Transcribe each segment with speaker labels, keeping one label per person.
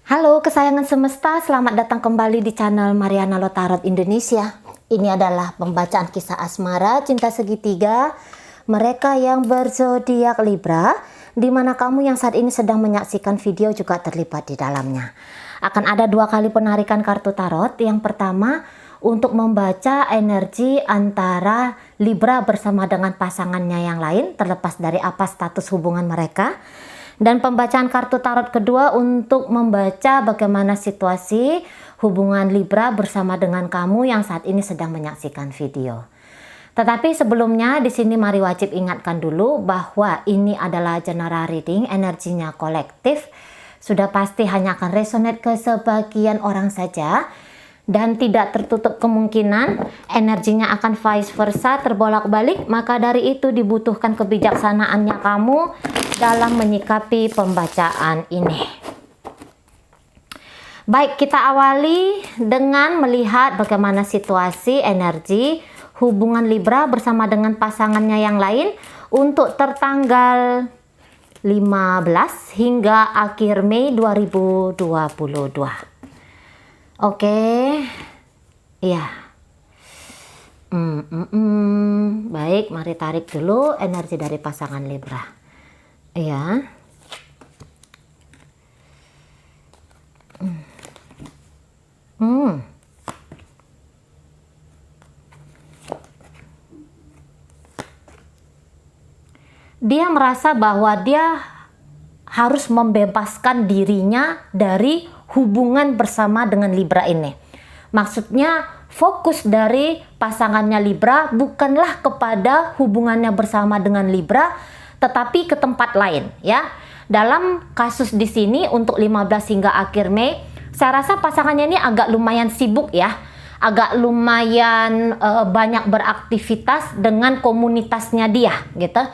Speaker 1: Halo kesayangan semesta, selamat datang kembali di channel Mariana Lotarot Indonesia. Ini adalah pembacaan kisah asmara cinta segitiga mereka yang berzodiak Libra, di mana kamu yang saat ini sedang menyaksikan video juga terlibat di dalamnya. Akan ada 2 kali penarikan kartu tarot. Yang pertama untuk membaca energi antara Libra bersama dengan pasangannya yang lain, terlepas dari apa status hubungan mereka. Dan pembacaan kartu tarot kedua untuk membaca bagaimana situasi hubungan Libra bersama dengan kamu yang saat ini sedang menyaksikan video. Tetapi sebelumnya di sini mari wajib ingatkan dulu bahwa ini adalah general reading, energinya kolektif. Sudah pasti hanya akan resonate ke sebagian orang saja dan tidak tertutup kemungkinan energinya akan vice versa, terbolak-balik. Maka dari itu dibutuhkan kebijaksanaannya kamu dalam menyikapi pembacaan ini. Baik, kita awali dengan melihat bagaimana situasi energi hubungan Libra bersama dengan pasangannya yang lain untuk tertanggal 15 hingga akhir Mei 2022. Oke. Ya. Baik, mari tarik dulu energi dari pasangan Libra. Ya. Dia merasa bahwa dia harus membebaskan dirinya dari hubungan bersama dengan Libra ini. Maksudnya fokus dari pasangannya Libra bukanlah kepada hubungannya bersama dengan Libra, tetapi ke tempat lain, ya. Dalam kasus di sini untuk 15 hingga akhir Mei, saya rasa pasangannya ini agak lumayan sibuk ya. Agak lumayan banyak beraktivitas dengan komunitasnya dia, gitu.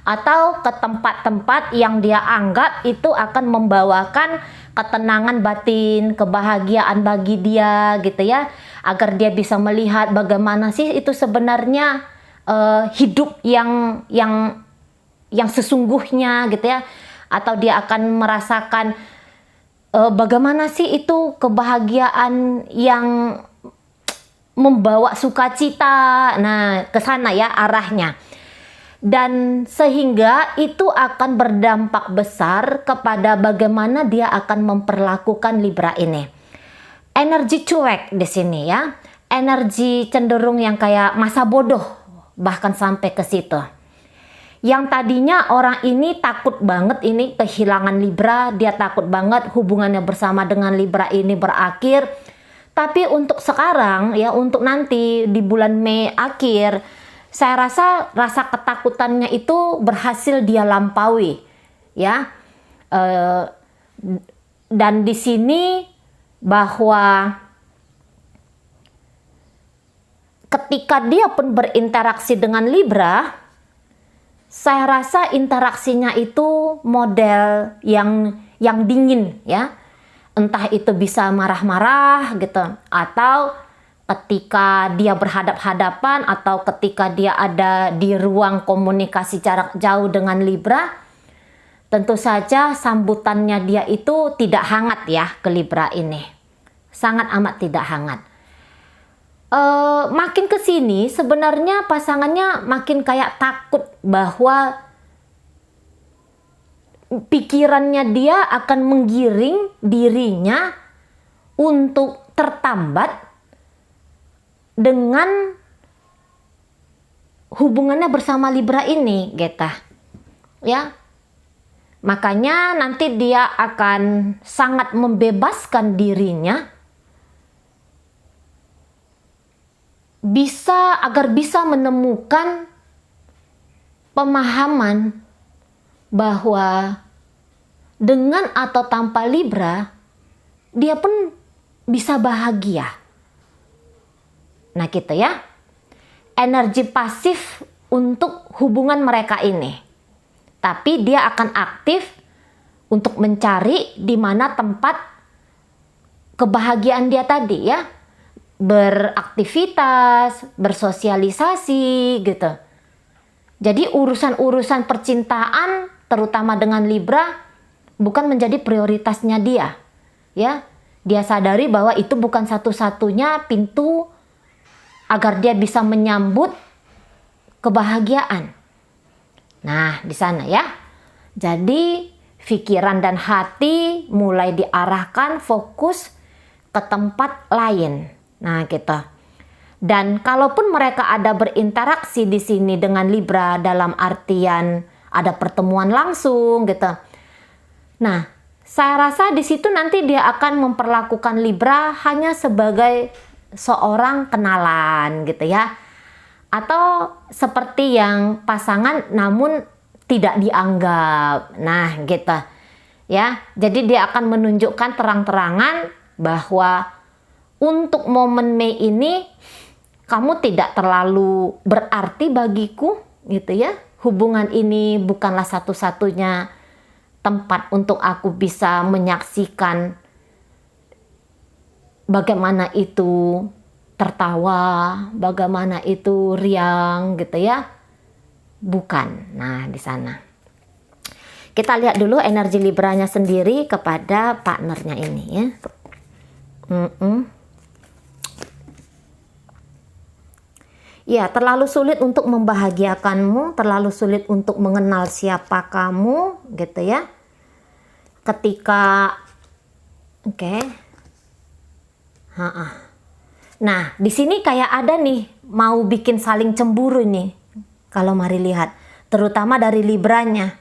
Speaker 1: Atau ke tempat-tempat yang dia anggap itu akan membawakan ketenangan batin, kebahagiaan bagi dia, gitu ya. Agar dia bisa melihat bagaimana sih itu sebenarnya hidup yang sesungguhnya, gitu ya. Atau dia akan merasakan bagaimana sih itu kebahagiaan yang membawa sukacita. Nah, ke sana ya arahnya. Dan sehingga itu akan berdampak besar kepada bagaimana dia akan memperlakukan Libra ini. Energi cuek di sini ya. Energi cenderung yang kayak masa bodoh, bahkan sampai ke situ. Yang tadinya orang ini takut banget ini kehilangan Libra, dia takut banget hubungannya bersama dengan Libra ini berakhir. Tapi untuk sekarang ya, untuk nanti di bulan Mei akhir, saya rasa ketakutannya itu berhasil dia lampaui, ya. Dan di sini bahwa ketika dia pun berinteraksi dengan Libra, saya rasa interaksinya itu model yang dingin, ya. Entah itu bisa marah-marah gitu, atau ketika dia berhadap-hadapan, atau ketika dia ada di ruang komunikasi jarak jauh dengan Libra, tentu saja sambutannya dia itu tidak hangat ya ke Libra ini. Sangat amat tidak hangat. Makin ke sini sebenarnya pasangannya makin kayak takut bahwa pikirannya dia akan menggiring dirinya untuk tertambat dengan hubungannya bersama Libra ini, gitu. Ya. Makanya nanti dia akan sangat membebaskan dirinya agar bisa menemukan pemahaman bahwa dengan atau tanpa Libra dia pun bisa bahagia. Nah gitu ya, energi pasif untuk hubungan mereka ini. Tapi dia akan aktif untuk mencari di mana tempat kebahagiaan dia tadi ya. Beraktivitas, bersosialisasi gitu. Jadi urusan-urusan percintaan terutama dengan Libra bukan menjadi prioritasnya dia. ya. Dia sadari bahwa itu bukan satu-satunya pintu agar dia bisa menyambut kebahagiaan. Nah, di sana ya. Jadi pikiran dan hati mulai diarahkan fokus ke tempat lain. Nah, gitu. Dan kalaupun mereka ada berinteraksi di sini dengan Libra dalam artian ada pertemuan langsung gitu. Nah, saya rasa di situ nanti dia akan memperlakukan Libra hanya sebagai seorang kenalan gitu ya. Atau seperti yang pasangan namun tidak dianggap. Nah, gitu. Ya, jadi dia akan menunjukkan terang-terangan bahwa untuk momen Mei ini kamu tidak terlalu berarti bagiku, gitu ya. Hubungan ini bukanlah satu-satunya tempat untuk aku bisa menyaksikan bagaimana itu tertawa, bagaimana itu riang, gitu ya. Bukan. Nah, di sana. Kita lihat dulu energi Libranya sendiri kepada partnernya ini ya. Ya, terlalu sulit untuk membahagiakanmu, terlalu sulit untuk mengenal siapa kamu, gitu ya. Ketika Nah, di sini kayak ada nih mau bikin saling cemburu nih. Kalau mari lihat, terutama dari Libranya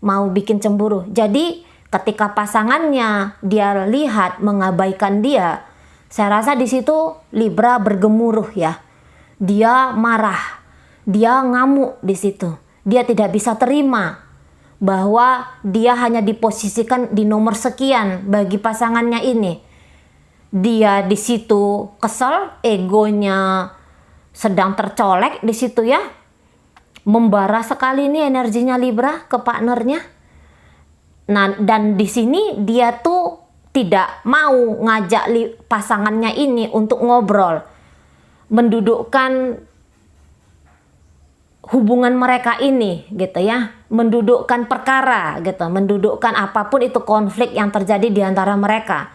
Speaker 1: mau bikin cemburu. Jadi ketika pasangannya dia lihat mengabaikan dia, saya rasa di situ Libra bergemuruh ya. Dia marah, dia ngamuk di situ. Dia tidak bisa terima bahwa dia hanya diposisikan di nomor sekian bagi pasangannya ini. Dia di situ kesel, egonya sedang tercolek di situ ya. Membara sekali ini energinya Libra ke partnernya. Nah, dan di sini dia tuh tidak mau ngajak pasangannya ini untuk ngobrol. Mendudukkan hubungan mereka ini gitu ya. Mendudukkan perkara gitu. Mendudukkan apapun itu konflik yang terjadi di antara mereka.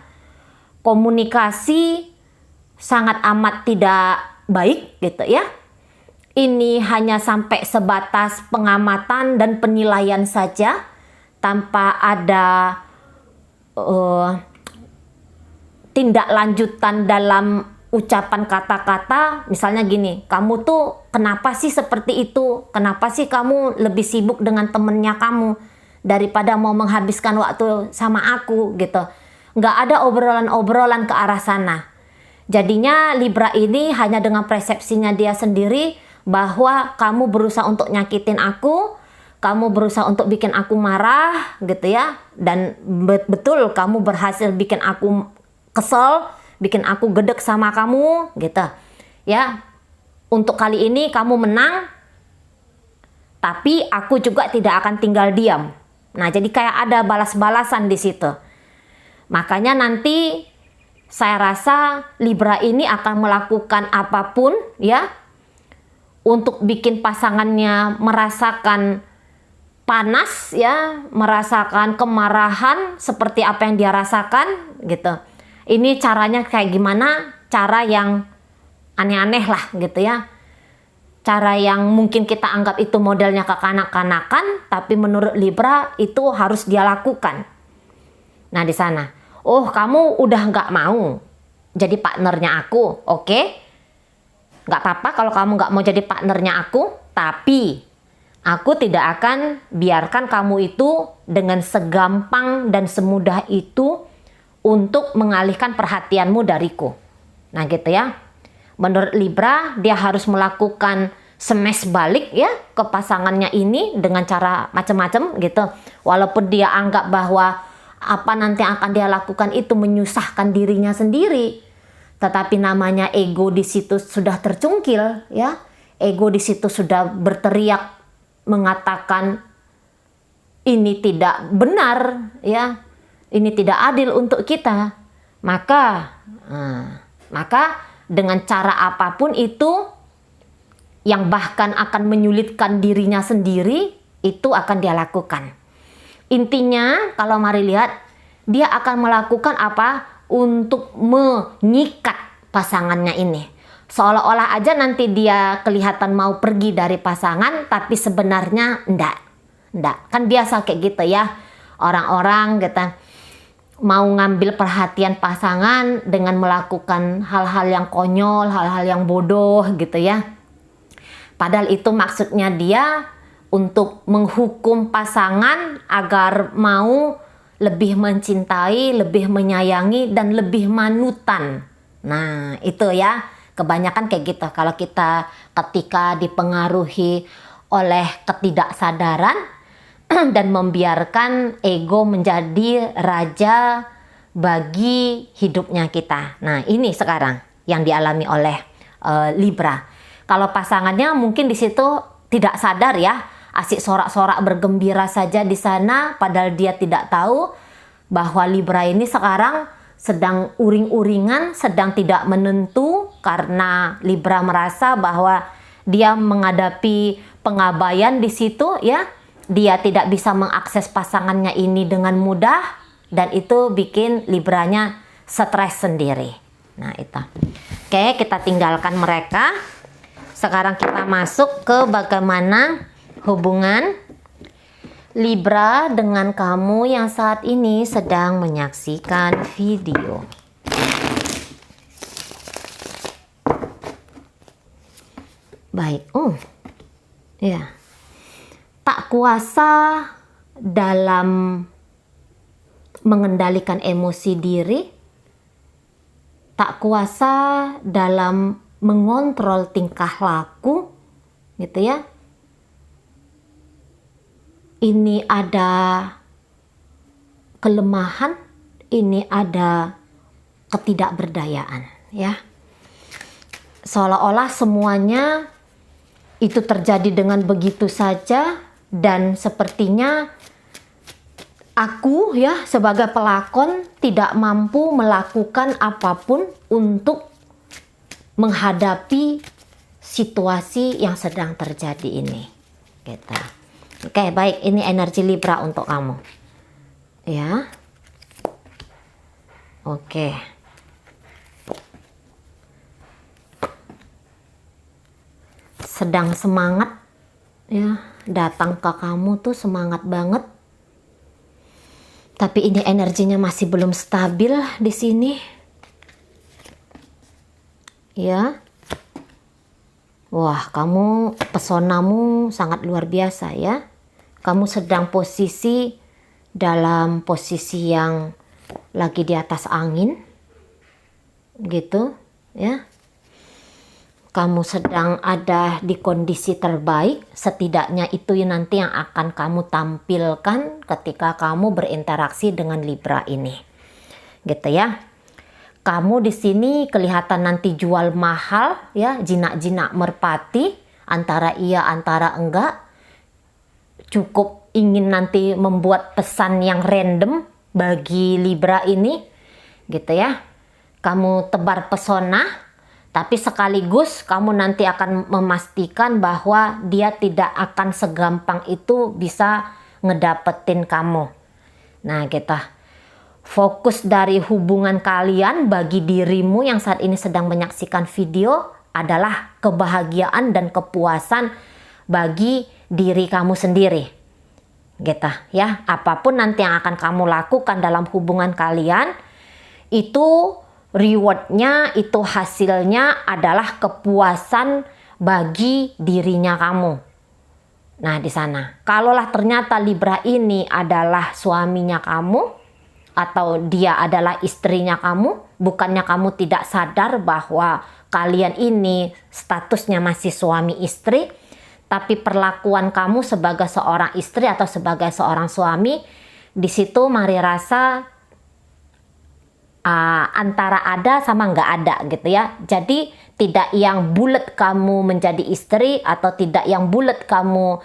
Speaker 1: Komunikasi sangat amat tidak baik gitu ya. Ini hanya sampai sebatas pengamatan dan penilaian saja tanpa ada tindak lanjutan dalam ucapan kata-kata. Misalnya gini, kamu tuh kenapa sih seperti itu? Kenapa sih kamu lebih sibuk dengan temennya kamu daripada mau menghabiskan waktu sama aku gitu. Nggak ada obrolan-obrolan ke arah sana. Jadinya Libra ini hanya dengan persepsinya dia sendiri bahwa kamu berusaha untuk nyakitin aku, kamu berusaha untuk bikin aku marah gitu ya, dan betul kamu berhasil bikin aku kesel, bikin aku gedek sama kamu gitu ya. Untuk kali ini kamu menang, tapi aku juga tidak akan tinggal diam. Nah, jadi kayak ada balas-balasan di situ. Makanya nanti saya rasa Libra ini akan melakukan apapun ya untuk bikin pasangannya merasakan panas ya, merasakan kemarahan seperti apa yang dia rasakan gitu. Ini caranya kayak gimana? Cara yang aneh-aneh lah gitu ya. Cara yang mungkin kita anggap itu modelnya kekanak-kanakan, tapi menurut Libra itu harus dia lakukan. Nah, di sana. Oh, kamu udah nggak mau jadi partnernya aku, oke? Nggak apa-apa kalau kamu nggak mau jadi partnernya aku, tapi aku tidak akan biarkan kamu itu dengan segampang dan semudah itu untuk mengalihkan perhatianmu dariku. Nah, gitu ya. Menurut Libra, dia harus melakukan smash balik ya ke pasangannya ini dengan cara macam-macam gitu. Walaupun dia anggap bahwa apa nanti yang akan dia lakukan itu menyusahkan dirinya sendiri. Tetapi namanya ego di situ sudah tercungkil ya. Ego di situ sudah berteriak mengatakan ini tidak benar ya. Ini tidak adil untuk kita. Maka dengan cara apapun itu yang bahkan akan menyulitkan dirinya sendiri itu akan dia lakukan. Intinya kalau mari lihat dia akan melakukan apa? Untuk mengikat pasangannya ini. Seolah-olah aja nanti dia kelihatan mau pergi dari pasangan, tapi sebenarnya enggak. Kan biasa kayak gitu ya. Orang-orang gitu mau ngambil perhatian pasangan dengan melakukan hal-hal yang konyol, hal-hal yang bodoh gitu ya. Padahal itu maksudnya dia untuk menghukum pasangan agar mau lebih mencintai, lebih menyayangi, dan lebih manutan. Nah, itu ya, kebanyakan kayak gitu. Kalau kita ketika dipengaruhi oleh ketidaksadaran dan membiarkan ego menjadi raja bagi hidupnya kita. Nah, ini sekarang yang dialami oleh Libra. Kalau pasangannya mungkin di situ tidak sadar ya, asik sorak-sorak bergembira saja di sana, padahal dia tidak tahu bahwa Libra ini sekarang sedang uring-uringan, sedang tidak menentu, karena Libra merasa bahwa dia menghadapi pengabaian di situ ya. Dia tidak bisa mengakses pasangannya ini dengan mudah, dan itu bikin Libranya stres sendiri. Nah, itu. Oke, kita tinggalkan mereka. Sekarang kita masuk ke bagaimana hubungan Libra dengan kamu yang saat ini sedang menyaksikan video. Baik, ya. Tak kuasa dalam mengendalikan emosi diri, tak kuasa dalam mengontrol tingkah laku, gitu ya. Ini ada kelemahan, ini ada ketidakberdayaan, ya. Seolah-olah semuanya itu terjadi dengan begitu saja, dan sepertinya aku ya sebagai pelakon tidak mampu melakukan apapun untuk menghadapi situasi yang sedang terjadi ini. Gitu. Oke, baik, ini energi Libra untuk kamu. Ya. Oke. Sedang semangat ya, datang ke kamu tuh semangat banget. Tapi ini energinya masih belum stabil di sini. Ya. Wah, kamu pesonamu sangat luar biasa ya. Kamu sedang dalam posisi yang lagi di atas angin. Gitu, ya. Kamu sedang ada di kondisi terbaik, setidaknya itu nanti yang akan kamu tampilkan ketika kamu berinteraksi dengan Libra ini. Gitu ya. Kamu di sini kelihatan nanti jual mahal ya, jinak-jinak merpati, antara iya antara enggak. Cukup ingin nanti membuat pesan yang random bagi Libra ini. Gitu ya. Kamu tebar pesona, tapi sekaligus kamu nanti akan memastikan bahwa dia tidak akan segampang itu bisa ngedapetin kamu. Nah, gitu. Fokus dari hubungan kalian bagi dirimu yang saat ini sedang menyaksikan video adalah kebahagiaan dan kepuasan bagi diri kamu sendiri. Gitu ya. Apapun nanti yang akan kamu lakukan dalam hubungan kalian, itu rewardnya, itu hasilnya adalah kepuasan bagi dirinya kamu. Nah, di sana. Kalaulah ternyata Libra ini adalah suaminya kamu, atau dia adalah istrinya kamu, bukannya kamu tidak sadar bahwa kalian ini statusnya masih suami istri, tapi perlakuan kamu sebagai seorang istri atau sebagai seorang suami, di situ mari rasa antara ada sama nggak ada gitu ya. Jadi tidak yang bulat kamu menjadi istri, atau tidak yang bulat kamu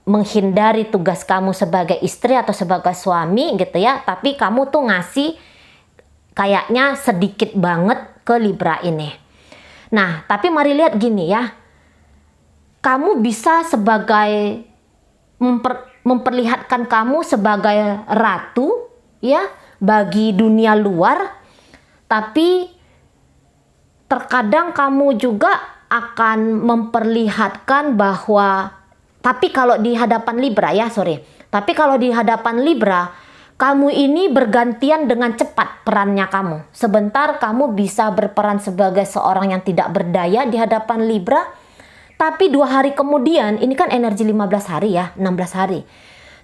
Speaker 1: menghindari tugas kamu sebagai istri atau sebagai suami gitu ya, tapi kamu tuh ngasih kayaknya sedikit banget ke Libra ini. Nah, tapi mari lihat gini ya, kamu bisa sebagai memperlihatkan kamu sebagai ratu ya, bagi dunia luar, tapi terkadang kamu juga akan memperlihatkan bahwa, tapi kalau di hadapan Libra ya, tapi kalau di hadapan Libra, kamu ini bergantian dengan cepat perannya kamu. Sebentar kamu bisa berperan sebagai seorang yang tidak berdaya di hadapan Libra, tapi 2 hari kemudian, ini kan energi 15 hari ya, 16 hari.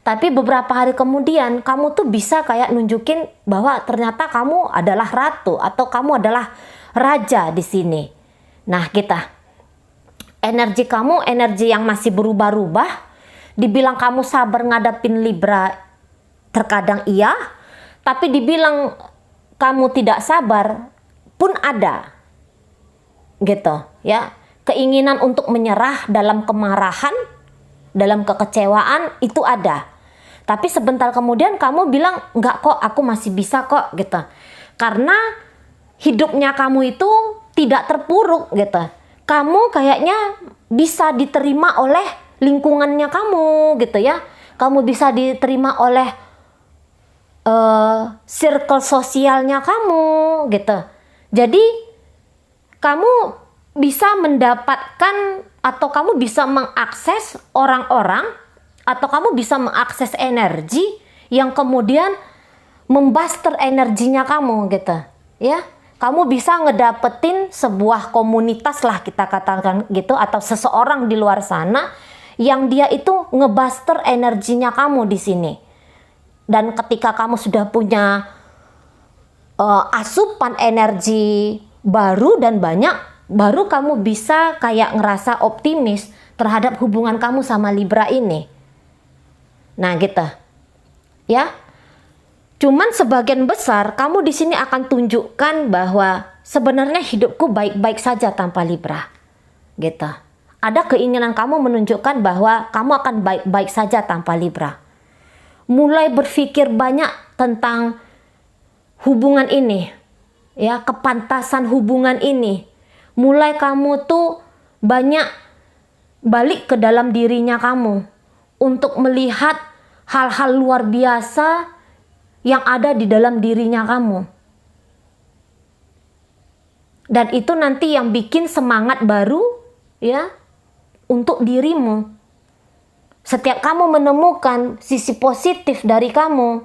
Speaker 1: Tapi beberapa hari kemudian kamu tuh bisa kayak nunjukin bahwa ternyata kamu adalah ratu atau kamu adalah raja di sini. Nah, energi kamu, energi yang masih berubah-ubah. Dibilang kamu sabar ngadapin Libra, terkadang iya, tapi dibilang kamu tidak sabar pun ada, gitu ya. Keinginan untuk menyerah dalam kemarahan, dalam kekecewaan itu ada. Tapi sebentar kemudian kamu bilang, enggak kok, aku masih bisa kok, gitu. Karena hidupnya kamu itu tidak terpuruk, gitu. Kamu kayaknya bisa diterima oleh lingkungannya kamu, gitu ya. Kamu bisa diterima oleh circle sosialnya kamu, gitu. Jadi kamu bisa mendapatkan atau kamu bisa mengakses orang-orang atau kamu bisa mengakses energi yang kemudian membuster energinya kamu, gitu ya. Kamu bisa ngedapetin sebuah komunitas lah, kita katakan gitu, atau seseorang di luar sana yang dia itu ngebuster energinya kamu di sini. Dan ketika kamu sudah punya asupan energi baru dan banyak, baru kamu bisa kayak ngerasa optimis terhadap hubungan kamu sama Libra ini. Nah, gitu. Ya. Cuman sebagian besar kamu di sini akan tunjukkan bahwa sebenarnya hidupku baik-baik saja tanpa Libra. Gitu. Ada keinginan kamu menunjukkan bahwa kamu akan baik-baik saja tanpa Libra. Mulai berpikir banyak tentang hubungan ini, ya, kepantasan hubungan ini. Mulai kamu tuh banyak balik ke dalam dirinya kamu untuk melihat hal-hal luar biasa yang ada di dalam dirinya kamu. Dan itu nanti yang bikin semangat baru ya untuk dirimu. Setiap kamu menemukan sisi positif dari kamu,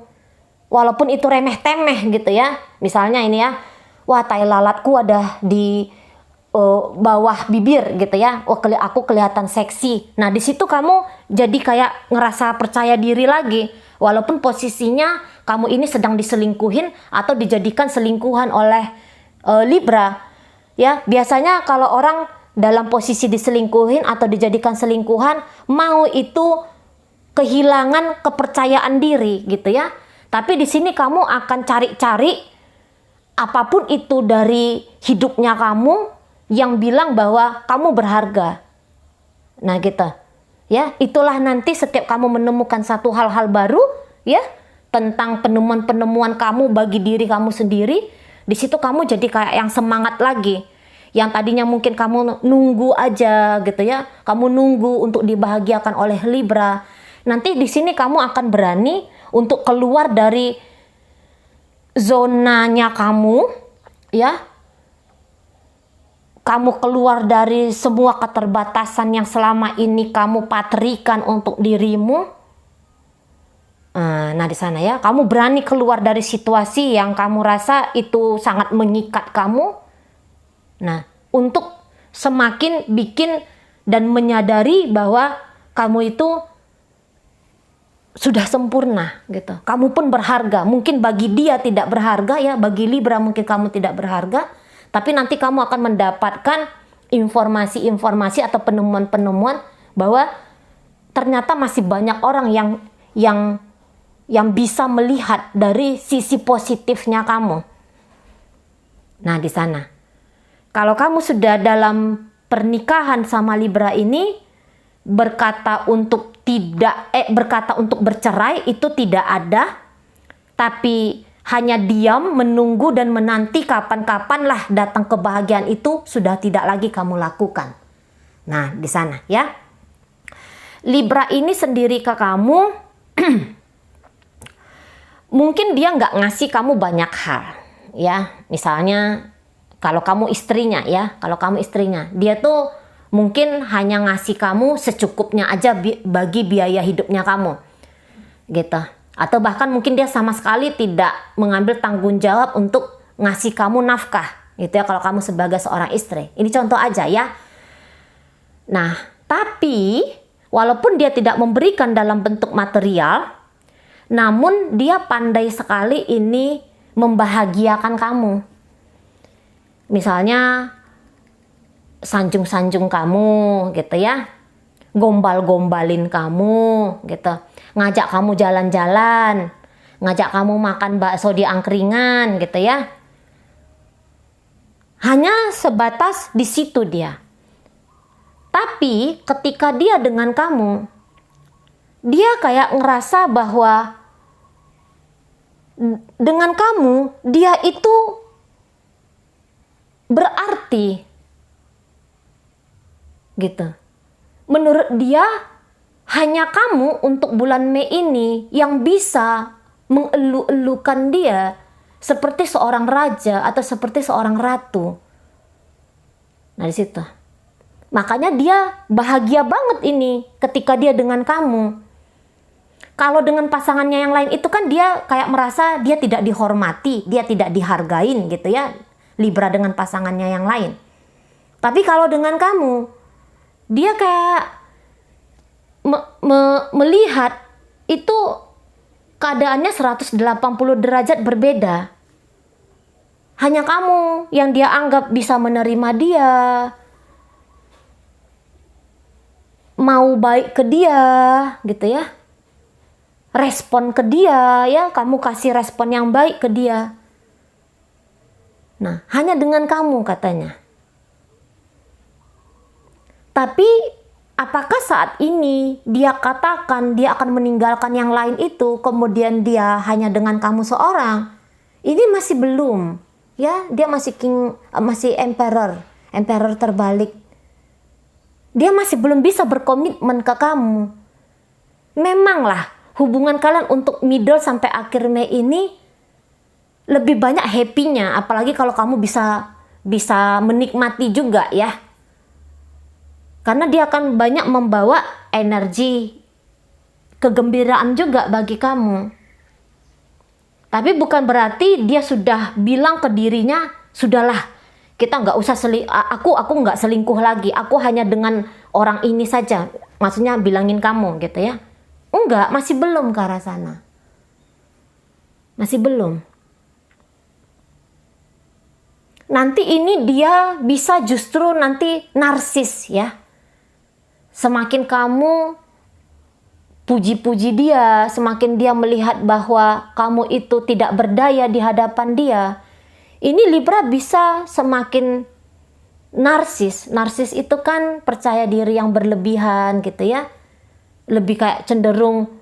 Speaker 1: walaupun itu remeh-temeh gitu ya. Misalnya ini ya, wah tai lalatku ada di bawah bibir gitu ya. Wah aku kelihatan seksi. Nah di situ kamu jadi kayak ngerasa percaya diri lagi. Walaupun posisinya kamu ini sedang diselingkuhin atau dijadikan selingkuhan oleh Libra. Ya biasanya kalau orang dalam posisi diselingkuhin atau dijadikan selingkuhan, mau itu kehilangan kepercayaan diri gitu ya. Tapi di sini kamu akan cari-cari apapun itu dari hidupnya kamu yang bilang bahwa kamu berharga. Nah gitu. Ya, itulah nanti setiap kamu menemukan satu hal-hal baru ya tentang penemuan-penemuan kamu bagi diri kamu sendiri, di situ kamu jadi kayak yang semangat lagi. Yang tadinya mungkin kamu nunggu aja gitu ya, kamu nunggu untuk dibahagiakan oleh Libra. Nanti di sini kamu akan berani untuk keluar dari zonanya kamu, ya. Kamu keluar dari semua keterbatasan yang selama ini kamu patrikan untuk dirimu. Nah di sana ya, kamu berani keluar dari situasi yang kamu rasa itu sangat mengikat kamu. Nah, untuk semakin bikin dan menyadari bahwa kamu itu sudah sempurna gitu. Kamu pun berharga. Mungkin bagi dia tidak berharga ya, bagi Libra mungkin kamu tidak berharga, tapi nanti kamu akan mendapatkan informasi-informasi atau penemuan-penemuan bahwa ternyata masih banyak orang yang bisa melihat dari sisi positifnya kamu. Nah, di sana. Kalau kamu sudah dalam pernikahan sama Libra ini, berkata untuk bercerai itu tidak ada, tapi hanya diam, menunggu dan menanti kapan-kapan lah datang kebahagiaan itu sudah tidak lagi kamu lakukan. Nah, di sana ya. Libra ini sendiri ke kamu mungkin dia nggak ngasih kamu banyak hal, ya. Misalnya kalau kamu istrinya, ya, kalau kamu istrinya, dia tuh mungkin hanya ngasih kamu secukupnya aja bagi biaya hidupnya kamu, gitu. Atau bahkan mungkin dia sama sekali tidak mengambil tanggung jawab untuk ngasih kamu nafkah, gitu ya, kalau kamu sebagai seorang istri. Ini contoh aja ya. Nah, tapi walaupun dia tidak memberikan dalam bentuk material, namun dia pandai sekali ini membahagiakan kamu. Misalnya sanjung-sanjung kamu, gitu ya, gombal-gombalin kamu, gitu, ngajak kamu jalan-jalan, ngajak kamu makan bakso di angkringan, gitu ya. Hanya sebatas di situ dia. Tapi ketika dia dengan kamu, dia kayak ngerasa bahwa dengan kamu dia itu berarti, gitu. Menurut dia hanya kamu untuk bulan Mei ini yang bisa mengelu-elukan dia seperti seorang raja atau seperti seorang ratu. Nah, di situ makanya dia bahagia banget ini ketika dia dengan kamu. Kalau dengan pasangannya yang lain itu kan dia kayak merasa dia tidak dihormati, dia tidak dihargain, gitu ya, Libra dengan pasangannya yang lain. Tapi kalau dengan kamu, dia kayak melihat itu keadaannya 180 derajat berbeda. Hanya kamu yang dia anggap bisa menerima dia, mau baik ke dia, gitu ya, respon ke dia, ya, kamu kasih respon yang baik ke dia. Nah, hanya dengan kamu katanya. Tapi apakah saat ini dia katakan dia akan meninggalkan yang lain itu, kemudian dia hanya dengan kamu seorang? Ini masih belum, ya. Dia masih masih emperor terbalik. Dia masih belum bisa berkomitmen ke kamu. Memanglah hubungan kalian untuk middle sampai akhir Mei ini lebih banyak happy-nya, apalagi kalau kamu bisa menikmati juga, ya. Karena dia akan banyak membawa energi kegembiraan juga bagi kamu. Tapi bukan berarti dia sudah bilang ke dirinya, sudahlah, kita nggak usah aku nggak selingkuh lagi, aku hanya dengan orang ini saja. Maksudnya bilangin kamu, gitu ya. Enggak, masih belum ke arah sana. Masih belum. Nanti ini dia bisa justru nanti narsis, ya. Semakin kamu puji-puji dia, semakin dia melihat bahwa kamu itu tidak berdaya di hadapan dia, ini Libra bisa semakin narsis. Narsis itu kan percaya diri yang berlebihan, gitu ya. Lebih kayak cenderung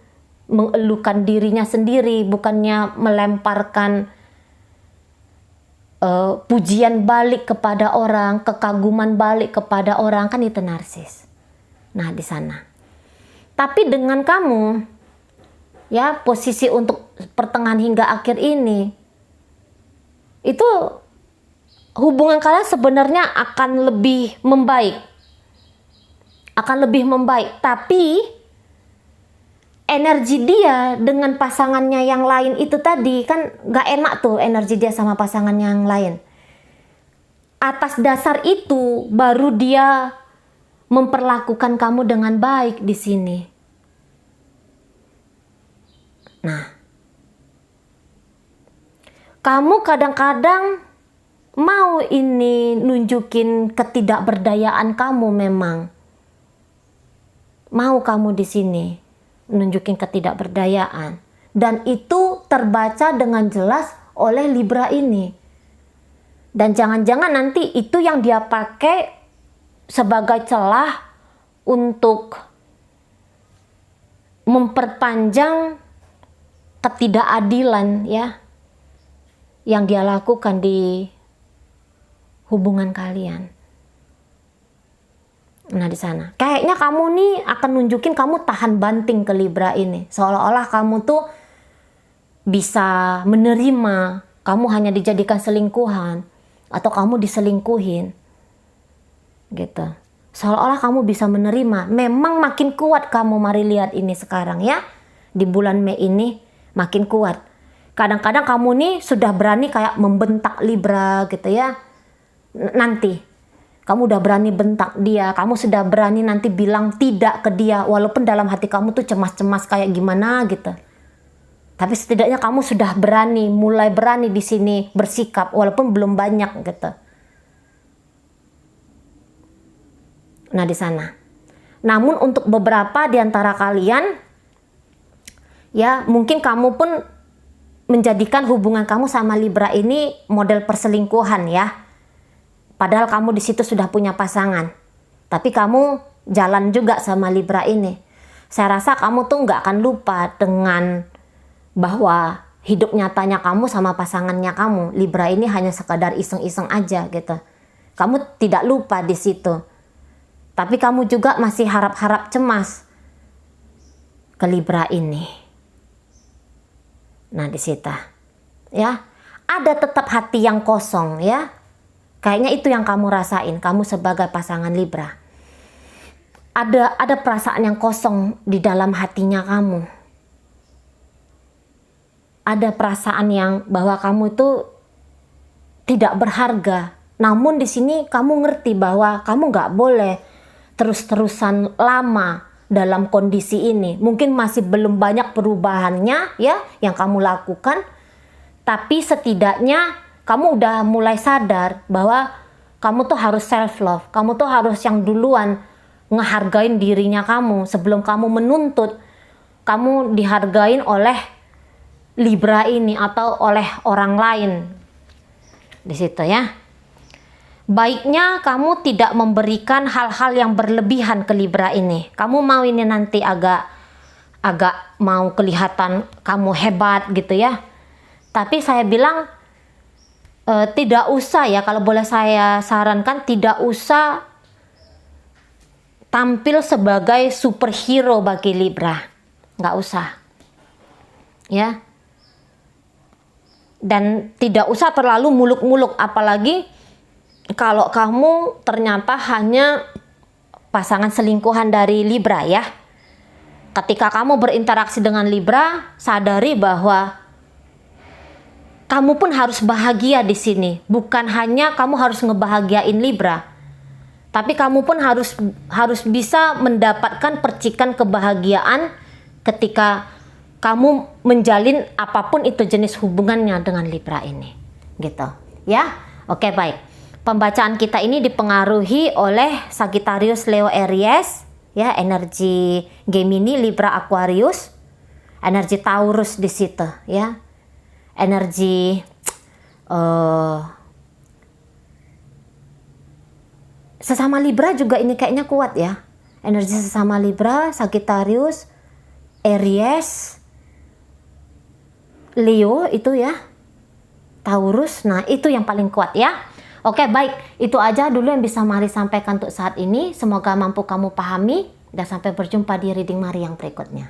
Speaker 1: mengeluhkan dirinya sendiri, bukannya melemparkan pujian balik kepada orang, kekaguman balik kepada orang, kan itu narsis. Nah, di sana. Tapi dengan kamu, ya, posisi untuk pertengahan hingga akhir ini, itu hubungan kalian sebenarnya akan lebih membaik. Akan lebih membaik. Tapi energi dia dengan pasangannya yang lain itu tadi, kan gak enak tuh energi dia sama pasangannya yang lain. Atas dasar itu baru dia memperlakukan kamu dengan baik di sini. Nah, kamu kadang-kadang mau ini nunjukin ketidakberdayaan kamu memang. Mau kamu di sini nunjukin ketidakberdayaan. Dan itu terbaca dengan jelas oleh Libra ini. Dan jangan-jangan nanti itu yang dia pakai sebagai celah untuk memperpanjang ketidakadilan, ya, yang dia lakukan di hubungan kalian. Nah, di sana kayaknya kamu nih akan nunjukin kamu tahan banting ke Libra ini, seolah-olah kamu tuh bisa menerima kamu hanya dijadikan selingkuhan atau kamu diselingkuhin gitu. Seolah-olah kamu bisa menerima. Memang makin kuat kamu, mari lihat ini sekarang ya. Di bulan Mei ini makin kuat. Kadang-kadang kamu nih sudah berani kayak membentak Libra gitu ya. Nanti kamu udah berani bentak dia, kamu sudah berani nanti bilang tidak ke dia, walaupun dalam hati kamu tuh cemas-cemas kayak gimana gitu. Tapi setidaknya kamu sudah berani, mulai berani di sini bersikap, walaupun belum banyak gitu. Nah di sana. Namun untuk beberapa di antara kalian, ya mungkin kamu pun menjadikan hubungan kamu sama Libra ini model perselingkuhan ya. Padahal kamu di situ sudah punya pasangan. Tapi kamu jalan juga sama Libra ini. Saya rasa kamu tuh nggak akan lupa dengan bahwa hidup nyatanya kamu sama pasangannya kamu. Libra ini hanya sekadar iseng-iseng aja gitu. Kamu tidak lupa di situ. Tapi kamu juga masih harap-harap cemas ke Libra ini. Nah di situ ya. Ada tetap hati yang kosong ya. Kayaknya itu yang kamu rasain, kamu sebagai pasangan Libra. Ada perasaan yang kosong di dalam hatinya kamu. Ada perasaan yang bahwa kamu itu tidak berharga. Namun di sini kamu ngerti bahwa kamu nggak boleh terus-terusan lama dalam kondisi ini. Mungkin masih belum banyak perubahannya ya yang kamu lakukan. Tapi setidaknya kamu udah mulai sadar bahwa kamu tuh harus self love. Kamu tuh harus yang duluan ngehargain dirinya kamu sebelum kamu menuntut kamu dihargain oleh Libra ini atau oleh orang lain. Di situ ya. Baiknya kamu tidak memberikan hal-hal yang berlebihan ke Libra ini. Kamu mau ini nanti agak mau kelihatan kamu hebat gitu ya. Tapi saya bilang tidak usah ya, kalau boleh saya sarankan tidak usah tampil sebagai superhero bagi Libra. Nggak usah. Ya. Dan tidak usah terlalu muluk-muluk, apalagi kalau kamu ternyata hanya pasangan selingkuhan dari Libra ya. Ketika kamu berinteraksi dengan Libra, sadari bahwa kamu pun harus bahagia di sini. Bukan hanya kamu harus ngebahagiain Libra, tapi kamu pun harus bisa mendapatkan percikan kebahagiaan ketika kamu menjalin apapun itu jenis hubungannya dengan Libra ini. Gitu. Ya. Oke, baik. Pembacaan kita ini dipengaruhi oleh Sagittarius, Leo, Aries, ya, energi Gemini, Libra, Aquarius, energi Taurus di situ, ya. Energi sesama Libra juga ini kayaknya kuat ya. Energi sesama Libra, Sagittarius, Aries, Leo itu ya, Taurus. Nah itu yang paling kuat ya. Oke, baik, itu aja dulu yang bisa Mari sampaikan untuk saat ini. Semoga mampu kamu pahami dan sampai berjumpa di reading Mari yang berikutnya.